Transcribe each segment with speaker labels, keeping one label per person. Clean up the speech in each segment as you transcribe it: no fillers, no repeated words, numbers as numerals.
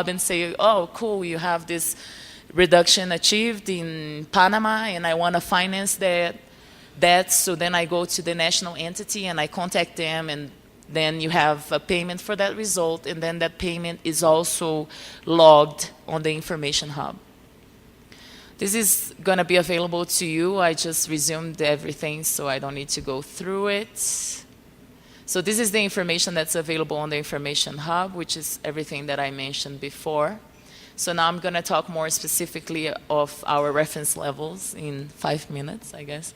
Speaker 1: and say, oh, cool, you have this reduction achieved in Panama, and I want to finance that. So then I go to the national entity and I contact them, and then you have a payment for that result, and then that payment is also logged on the information hub. This is going to be available to you. I just resumed everything, so I don't need to go through it. So this is the information that's available on the information hub, which is everything that I mentioned before. So now I'm going to talk more specifically of our reference levels in 5 minutes, I guess.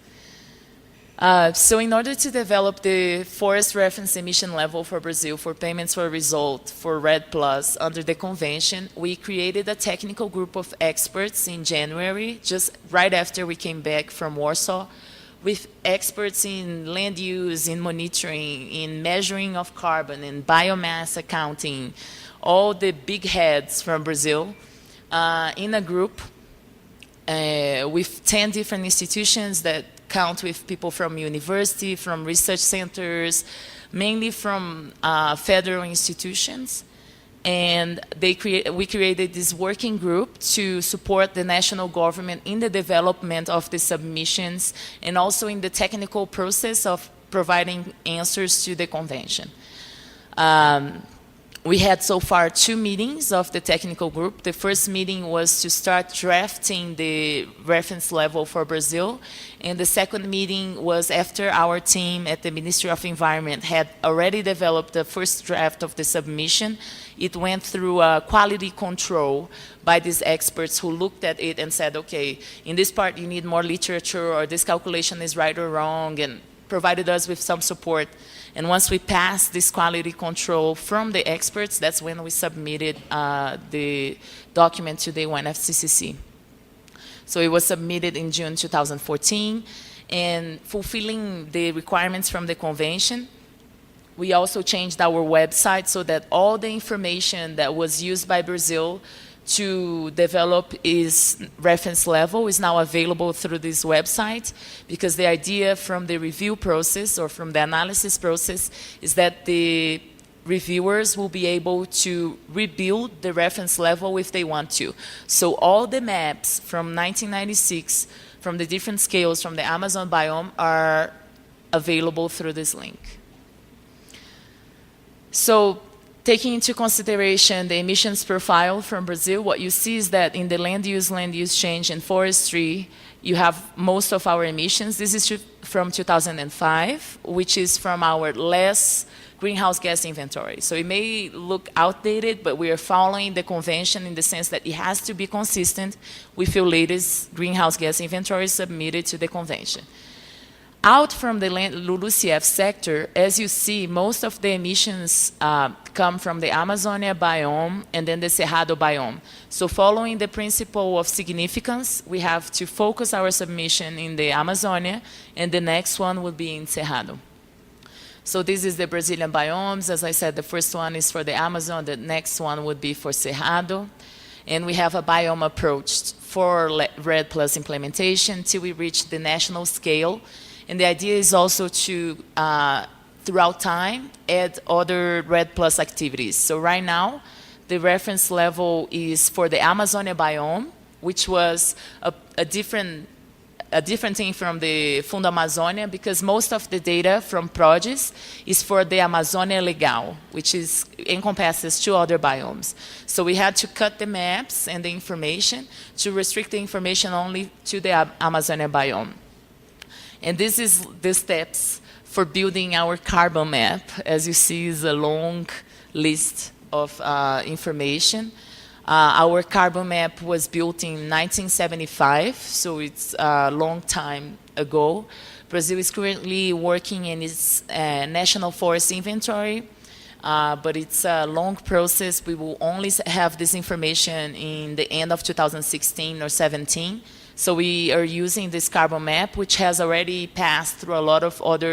Speaker 1: So in order to develop the forest reference emission level for Brazil for payments for result for REDD Plus under the convention, we created a technical group of experts in January, just right after we came back from Warsaw, with experts in land use, in monitoring, in measuring of carbon, in biomass accounting, all the big heads from Brazil, in a group with 10 different institutions that count with people from university, from research centers, mainly from federal institutions. And we created this working group to support the national government in the development of the submissions and also in the technical process of providing answers to the convention. We had so far 2 meetings of the technical group. The first meeting was to start drafting the reference level for Brazil. And the second meeting was after our team at the Ministry of Environment had already developed the first draft of the submission. It went through a quality control by these experts who looked at it and said, okay, in this part you need more literature, or this calculation is right or wrong, and provided us with some support. And once we passed this quality control from the experts, that's when we submitted the document to the ONU-REDD. So it was submitted in June 2014, and fulfilling the requirements from the convention, we also changed our website so that all the information that was used by Brazil to develop its reference level is now available through this website, because the idea from the review process or from the analysis process is that the reviewers will be able to rebuild the reference level if they want to. So all the maps from 1996, from the different scales from the Amazon biome, are available through this link. So taking into consideration the emissions profile from Brazil, what you see is that in the land use change, and forestry, you have most of our emissions. This is from 2005, which is from our last greenhouse gas inventory. So it may look outdated, but we are following the convention in the sense that it has to be consistent with your latest greenhouse gas inventory submitted to the convention. Out from the LULUCF sector, as you see, most of the emissions come from the Amazonia biome and then the Cerrado biome. So following the principle of significance, we have to focus our submission in the Amazonia, and the next one would be in Cerrado. So this is the Brazilian biomes. As I said, the first one is for the Amazon, the next one would be for Cerrado. And we have a biome approach for REDD Plus implementation till we reach the national scale. And the idea is also to, throughout time, add other REDD Plus activities. So right now, the reference level is for the Amazonia biome, which was a different thing from the Fundo Amazonia, because most of the data from PRODES is for the Amazonia Legal, which encompasses 2 other biomes. So we had to cut the maps and the information to restrict the information only to the Amazonia biome. And this is the steps for building our carbon map. As you see, is a long list of information. Our carbon map was built in 1975, so it's a long time ago. Brazil is currently working in its national forest inventory, but it's a long process. We will only have this information in the end of 2016 or 17. So we are using this carbon map, which has already passed through a lot of other